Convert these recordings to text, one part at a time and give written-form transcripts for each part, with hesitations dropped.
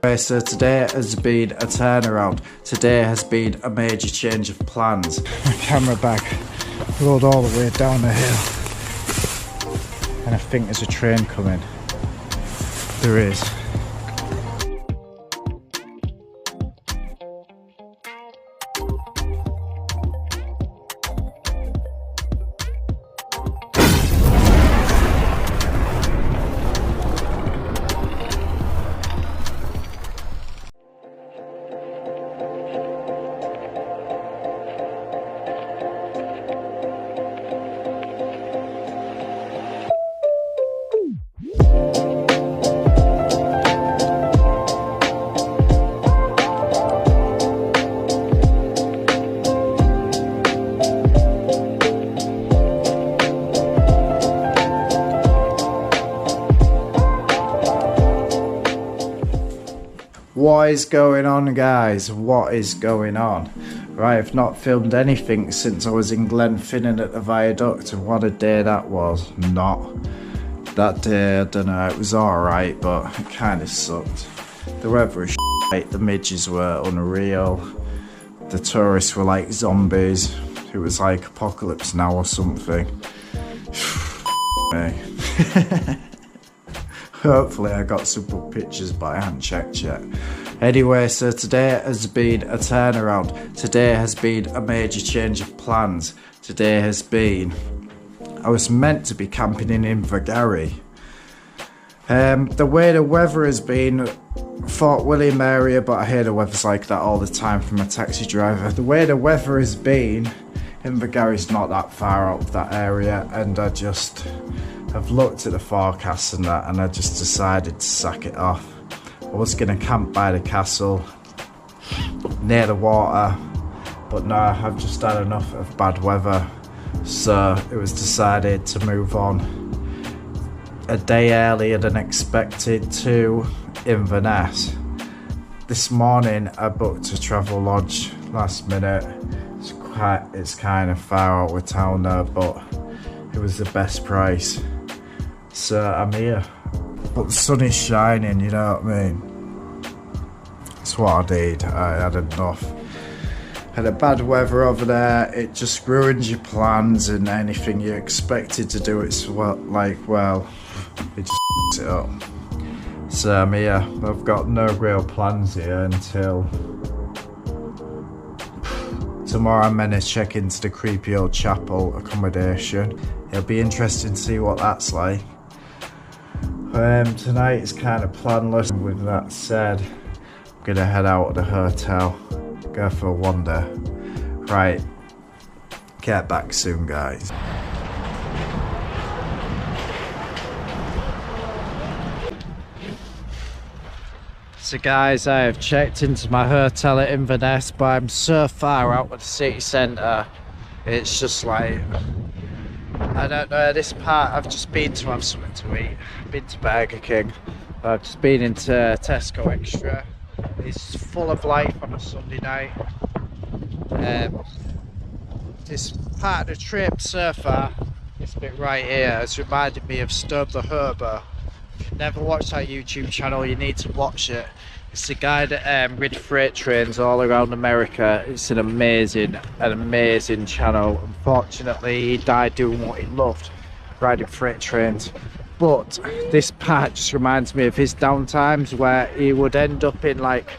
So today has been a turnaround. Today has been a major change of plans. My camera bag rolled all the way down the hill, and I think there's a train coming. There is. What is going on, guys? What is going on? Right, I've not filmed anything since I was in Glenfinnan at the viaduct, and what a day that was. Not that day, I don't know, it was alright, but it kind of sucked. The weather was shit, the midges were unreal, the tourists were like zombies, it was like Apocalypse Now or something. Hopefully I got some good pictures, but I haven't checked yet. Anyway, so today has been a turnaround. Today has been a major change of plans. Today has been... I was meant to be camping in Inverness. The way the weather has been, Fort William area, but I hear the weather's like that all the time from a taxi driver. The way the weather has been, Inverness is not that far out of that area, and I've looked at the forecast and that, and I just decided to sack it off. I was going to camp by the castle, near the water, but no, I've just had enough of bad weather, so it was decided to move on a day earlier than expected to Inverness. This morning I booked a travel lodge last minute. It's kind of far out of town though, but it was the best price. So I'm here, but the sun is shining, you know what I mean? That's what I need. I had enough. Had a bad weather over there, it just ruins your plans, and anything you expected to do, it's well, it just f***s it up. So I'm here. I've got no real plans here until tomorrow. I'm meant to check into the creepy old chapel accommodation. It'll be interesting to see what that's like. Tonight is kind of planless. With that said, I'm gonna head out of the hotel, go for a wander. Right, get back soon, guys. So guys, I have checked into my hotel at Inverness, but I'm so far out of the city centre, it's just like, I don't know, this part I've just been to have something to eat. I've been to Burger King, I've just been into Tesco Extra. It's full of life on a Sunday night. This part of the trip so far, this bit right here, has reminded me of Sturb the Herber. If you've never watched that YouTube channel, you need to watch it. It's the guy that rid freight trains all around America. It's an amazing channel. Unfortunately, he died doing what he loved, riding freight trains. But this part just reminds me of his downtimes, where he would end up in like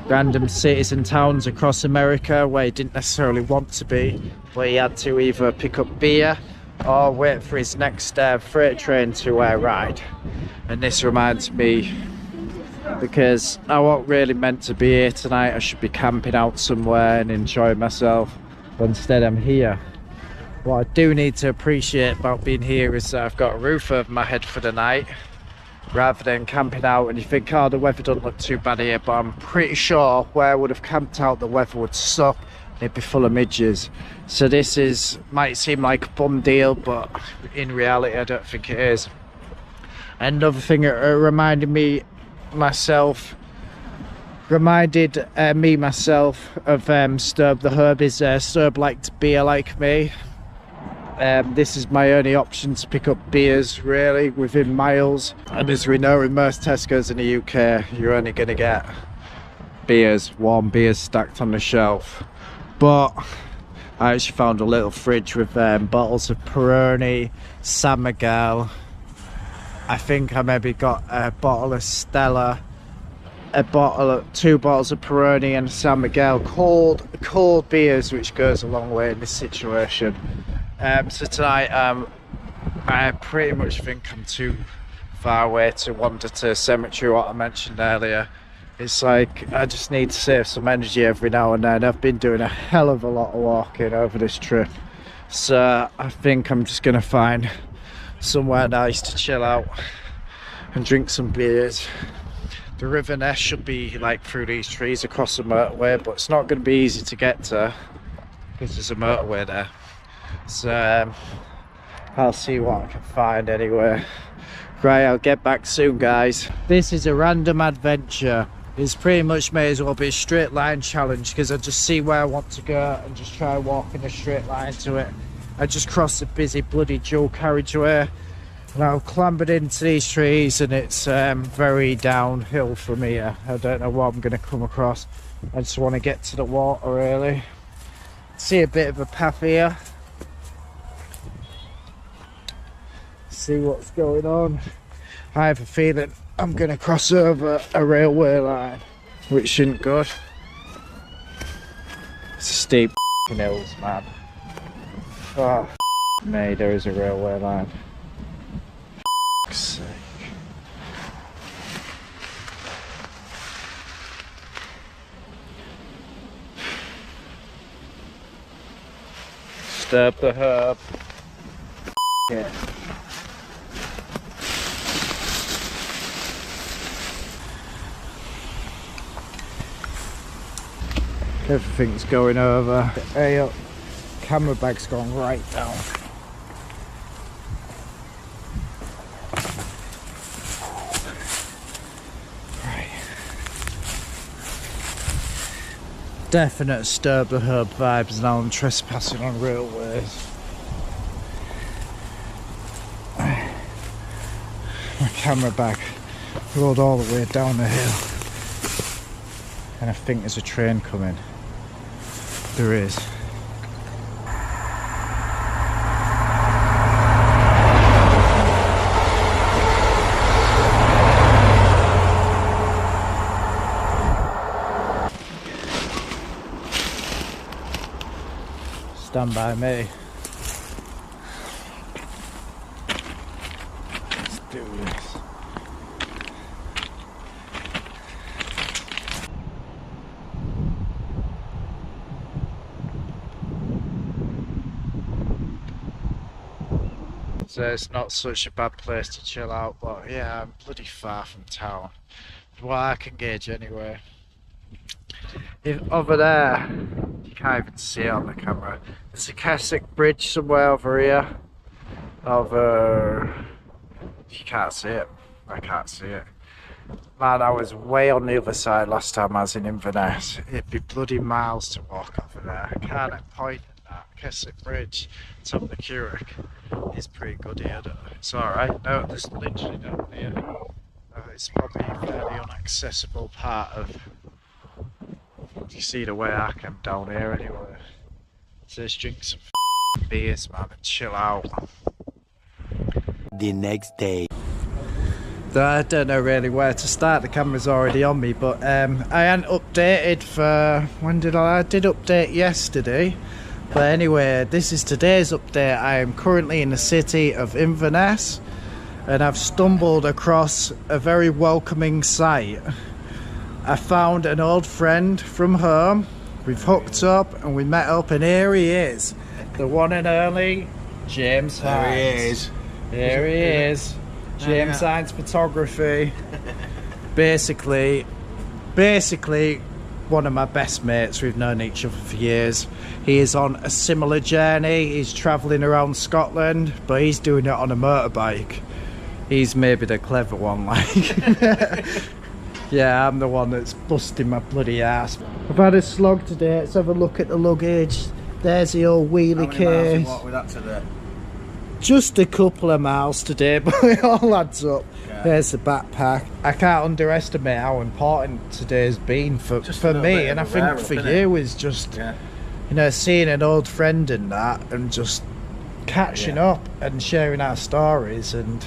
random cities and towns across America where he didn't necessarily want to be, but he had to either pick up beer or wait for his next freight train to ride. And this reminds me, because I wasn't really meant to be here tonight. I should be camping out somewhere and enjoying myself, but instead I'm here. What I do need to appreciate about being here is that I've got a roof over my head for the night, rather than camping out and you think, oh, the weather doesn't look too bad here, but I'm pretty sure where I would have camped out the weather would suck and it'd be full of midges. So this might seem like a bum deal, but in reality I don't think it is. Another thing it reminded me myself of Sturb the Herb is Sturb liked beer like me. This is my only option to pick up beers really within miles, and as we know in most Tesco's in the UK you're only going to get beers, warm beers stacked on the shelf. But I actually found a little fridge with bottles of Peroni, San Miguel. I think I maybe got a bottle of Stella, two bottles of Peroni and San Miguel, cold beers, which goes a long way in this situation. So tonight I pretty much think I'm too far away to wander to a cemetery, what I mentioned earlier. It's like I just need to save some energy every now and then. I've been doing a hell of a lot of walking over this trip, so I think I'm just gonna find somewhere nice to chill out and drink some beers. The Inverness should be like through these trees across the motorway, but it's not going to be easy to get to because there's a motorway there. So I'll see what I can find anyway. Right, I'll get back soon, guys. This is a random adventure. It's pretty much may as well be a straight line challenge because I just see where I want to go and just try walking a straight line to it. I just crossed a busy bloody dual carriageway and I've clambered into these trees, and it's very downhill from here. I don't know what I'm going to come across. I just want to get to the water really. See a bit of a path here. See what's going on. I have a feeling I'm going to cross over a railway line, which isn't good. It's steep hills, man. Oh, me, there is a railway line. For sake. Stirb the herb. Yeah. Everything's going over. Hey up. Camera bag's gone right down. Right. Definite stirb the herb vibes now. I'm trespassing on railways. My camera bag rolled all the way down the hill. And I think there's a train coming. There is. Stand by me. Let's do this. So it's not such a bad place to chill out, but yeah, I'm bloody far from town. What I can gauge anyway. If over there, you can't even see it on the camera. There's a Keswick Bridge somewhere over here. You can't see it. I can't see it. Man, I was way on the other side last time I was in Inverness. It'd be bloody miles to walk over there. I can't point at that Keswick Bridge. Top of the Curragh. It's pretty good here though. It's alright. No, there's literally down here. It's probably a fairly inaccessible part of. You see the way I came down here anyway. So let's drink some beers, man, and chill out. The next day. I don't know really where to start. The camera's already on me, but I hadn't updated for when did I did update yesterday. But anyway, this is today's update. I am currently in the city of Inverness, and I've stumbled across a very welcoming sight. I found an old friend from home. We've hooked up and we met up, and here he is, the one and only James Hines. There he is. Here he is. James Hines Photography. Basically one of my best mates. We've known each other for years. He is on a similar journey. He's travelling around Scotland, but he's doing it on a motorbike. He's maybe the clever one, like. Yeah, I'm the one that's busting my bloody ass. I've had a slog today. Let's have a look at the luggage. There's the old wheelie case. What with that today? Just a couple of miles today, but it all adds up. Yeah. There's the backpack. I can't underestimate how important today's been for me, and I think for you is just, you know, seeing an old friend in that and just catching up and sharing our stories. And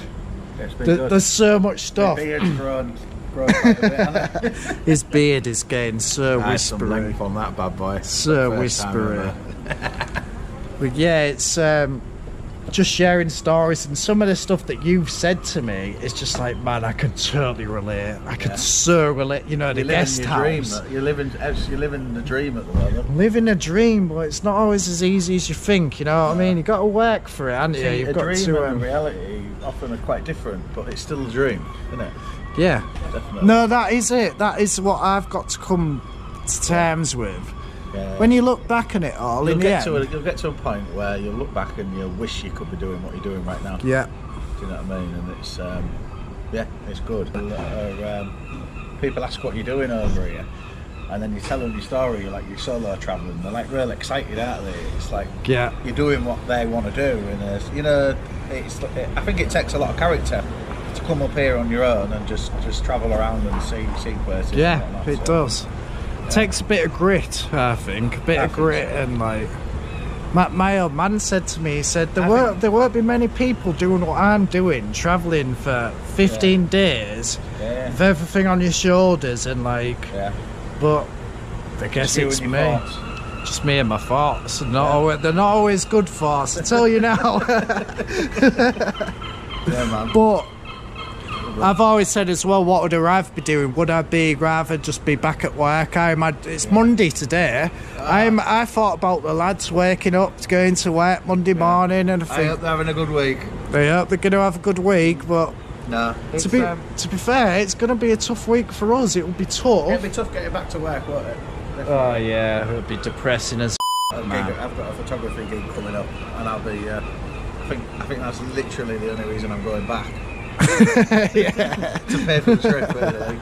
there's so much stuff. My beard's grown quite a bit, His beard is getting so whispery. Some length on that bad boy. So whispery. But yeah, it's just sharing stories, and some of the stuff that you've said to me is just like, man, I can totally relate. I can so relate. You know, the guest house. You're living the dream at the moment. Living a dream, but it's not always as easy as you think. You know what I mean? You've got to work for it, haven't you? You've a got dream to. and reality often are quite different, but it's still a dream, isn't it? Yeah. Definitely. No, that is it. That is what I've got to come to terms with. Yeah. When you look back on it all, you'll get to a point where you'll look back and you'll wish you could be doing what you're doing right now. Yeah. Do you know what I mean? And it's it's good. People ask what you're doing over here, and then you tell them your story. You're solo travelling. They're like real excited, aren't they? It's like you're doing what they want to do, and you know, I think it takes a lot of character to come up here on your own and just travel around and see places. Yeah, and whatnot, it does. Takes a bit of grit, I think. And like my old man said to me, he said there won't be many people doing what I'm doing, travelling for 15 days with everything on your shoulders and but I guess it's me. Thoughts. Just me and my thoughts. They're not always good thoughts, I tell you now. Yeah, man. But I've always said as well, what would I rather be doing? Would I rather just be back at work? It's Monday today. I thought about the lads waking up to going to work Monday morning, and I hope they're having a good week. They hope they're going to have a good week, but to be fair, it's going to be a tough week for us. It will be tough. It'll be tough getting back to work, won't it? Definitely. Oh yeah, it'll be depressing as I've got a photography gig coming up, and I'll be. I think that's literally the only reason I'm going back. To pay for the trip, really.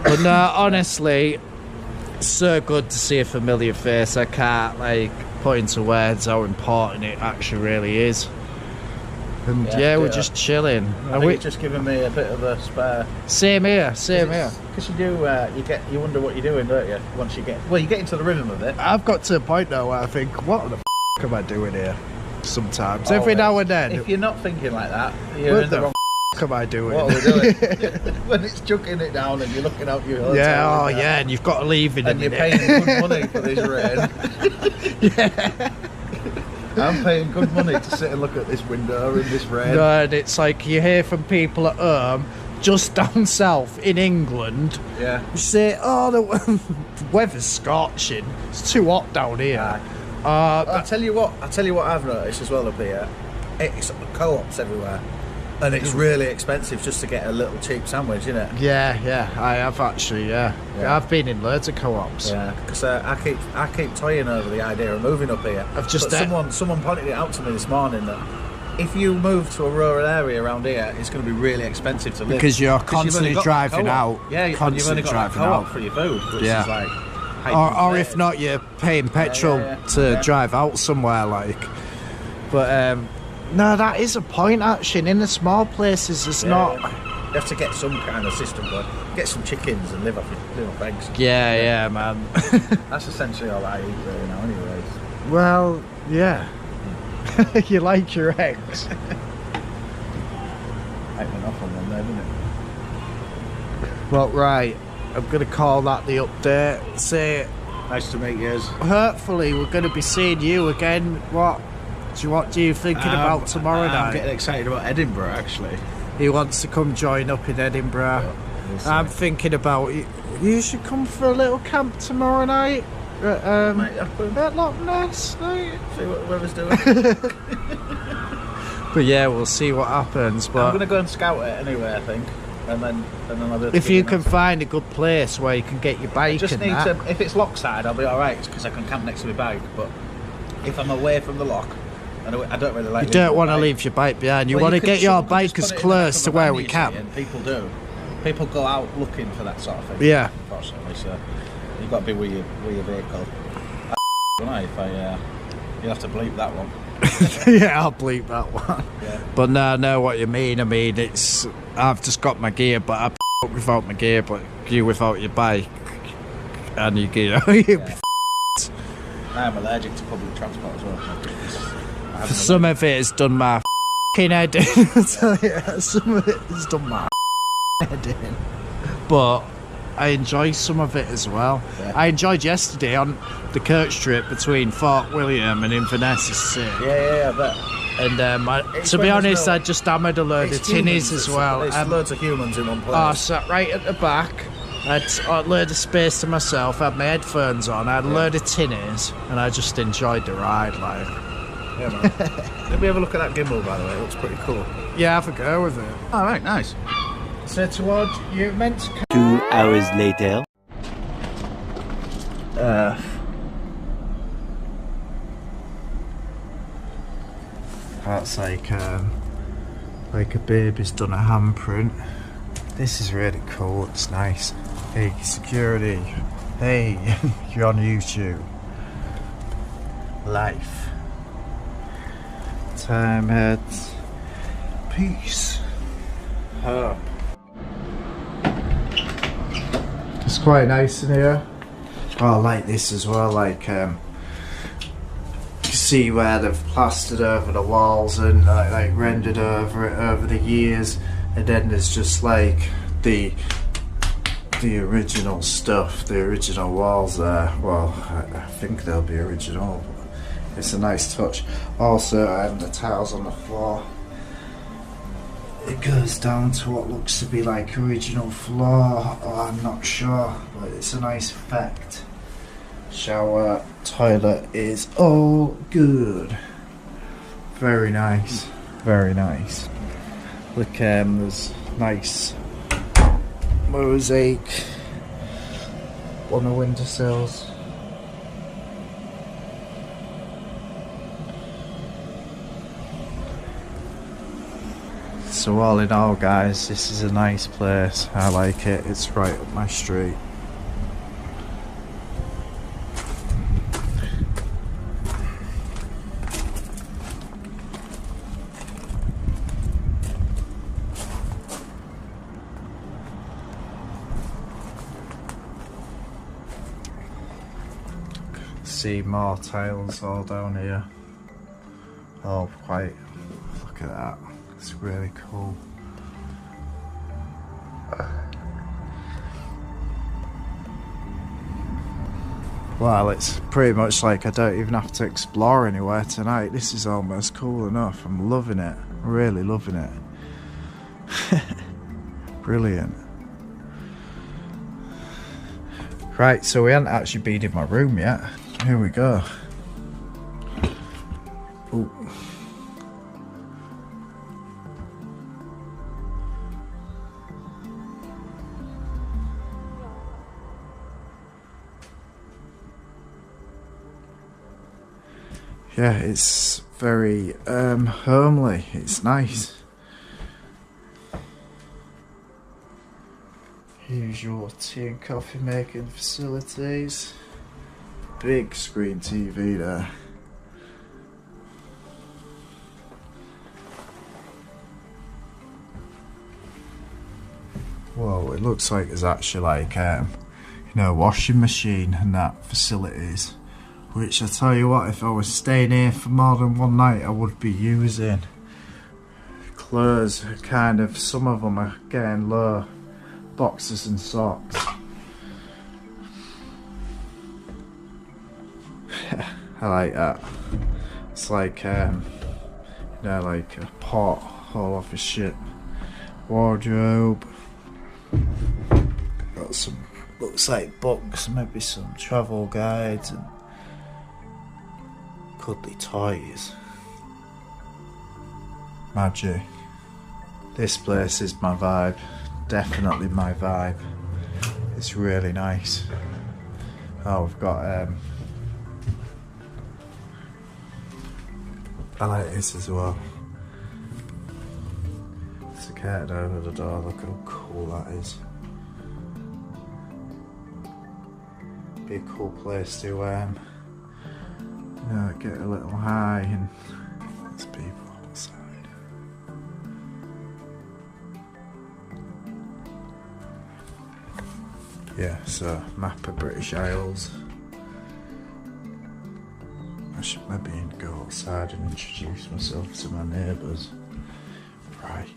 But no, honestly, so good to see a familiar face. I can't put into words how important it actually really is. And we're just chilling. I think it's just giving me a bit of a spare. Same here. Because you do, you wonder what you're doing, don't you? Once you get into the rhythm of it. I've got to a point now where I think, what the am I doing here? Sometimes, every now and then. If you're not thinking like that, you're in the wrong. Am I doing? What are we doing? When it's chucking it down and you're looking out your hotel. And you've got to leave in a minute. And you're paying good money for this rain. I'm paying good money to sit and look at this window in this rain. No, and it's like you hear from people at home, just down south in England. Yeah. You say, the weather's scorching. It's too hot down here. I'll tell you what I've noticed as well up here. It's co-ops everywhere. And it's really expensive just to get a little cheap sandwich, isn't it? Yeah, I have actually, I've been in loads of co-ops. Yeah, because I keep toying over the idea of moving up here. Someone pointed it out to me this morning that if you move to a rural area around here, it's going to be really expensive to live. Because you're constantly driving out. Yeah, you've only got that co-op for your food, which is like... Or if not, you're paying petrol to drive out somewhere, But... no, that is a point, actually. In the small places, it's not... You have to get some kind of system going. Get some chickens and live off eggs. Yeah, man. That's essentially all I eat really now, anyways. Well, yeah. You like your eggs. I went off on one there, didn't it? Well, right. I'm going to call that the update. Say... Nice to meet you. Hopefully, we're going to be seeing you again. What are you thinking about tomorrow night? I'm getting excited about Edinburgh, actually. He wants to come join up in Edinburgh. I'm thinking about you should come for a little camp tomorrow night at Loch Ness. Right? See what the weather's doing. But yeah, we'll see what happens. But I'm going to go and scout it anyway, I think. And then I'll be able to if you can find a good place where you can get your bike, if it's lockside, I'll be alright because I can camp next to my bike. But if I'm away from the lock, I don't really like. You don't want to leave your bike behind. You want to get your bike as close to where we camp. And people do. People go out looking for that sort of thing. Yeah. Unfortunately, so you've got to be with your vehicle. If you'll have to bleep that one. Yeah, I'll bleep that one. Yeah. But no, I know what you mean. I mean, it's I've just got my gear, but I up without my gear, but you without your bike and your gear. Yeah. I'm allergic to public transport as well. For some of it, it's done my head in. I tell you, some of it has done my head in. But I enjoy some of it as well. Yeah. I enjoyed yesterday on the coach trip between Fort William and Inverness. Yeah, I bet. And to be honest, I just hammered a load of tinnies as well. There's loads of humans in one place. I sat right at the back. I had a load of space to myself. I had my headphones on. I had a load of tinnies, and I just enjoyed the ride. Like, yeah, man. Let me have a look at that gimbal, by the way. It looks pretty cool. yeah, have a go with it. All right, nice. So towards you meant to. 2 hours later. That's like a baby's done a handprint. This is really cool. It's nice. Hey, security. Hey, you're on YouTube. Life. Time heads. Peace. Hope. It's quite nice in here. Oh, I like this as well. Like, you see where they've plastered over the walls and like rendered over it over the years, and then there's just like the original stuff, the original walls there. Well, I think they'll be original. But it's a nice touch. Also, the tiles on the floor. It goes down to what looks to be like original floor. Oh, I'm not sure, but it's a nice effect. Shower, toilet is all good. Very nice, very nice. Look, there's nice mosaic on the windowsills. So all in all, guys, this is a nice place. I like it. It's right up my street. See more tiles all down here. Oh, quite. Look at that. It's really cool. Well, it's pretty much like I don't even have to explore anywhere tonight. This is almost cool enough. I'm loving it. Really loving it. Brilliant. Right, so we haven't actually been in my room yet. Here we go. Ooh. Yeah, it's very homely. It's nice. Here's your tea and coffee making facilities. Big screen TV there. Whoa, it looks like there's actually like you know, washing machine and that facilities. Which I tell you what, if I was staying here for more than one night, I would be using. Clothes are kind of, some of them are getting low. Boxers and socks. I like that. It's like, you know, like a pot all off a ship. Wardrobe. Got some, looks like books, maybe some travel guides and cuddly toys. Magic. This place is my vibe. Definitely my vibe. It's really nice. Oh, we've got I like this as well. It's a curtain over the door. Look how cool that is. Be a cool place to you know, get a little high and Yeah, so map of British Isles. I should maybe go outside and introduce myself to my neighbours. Right.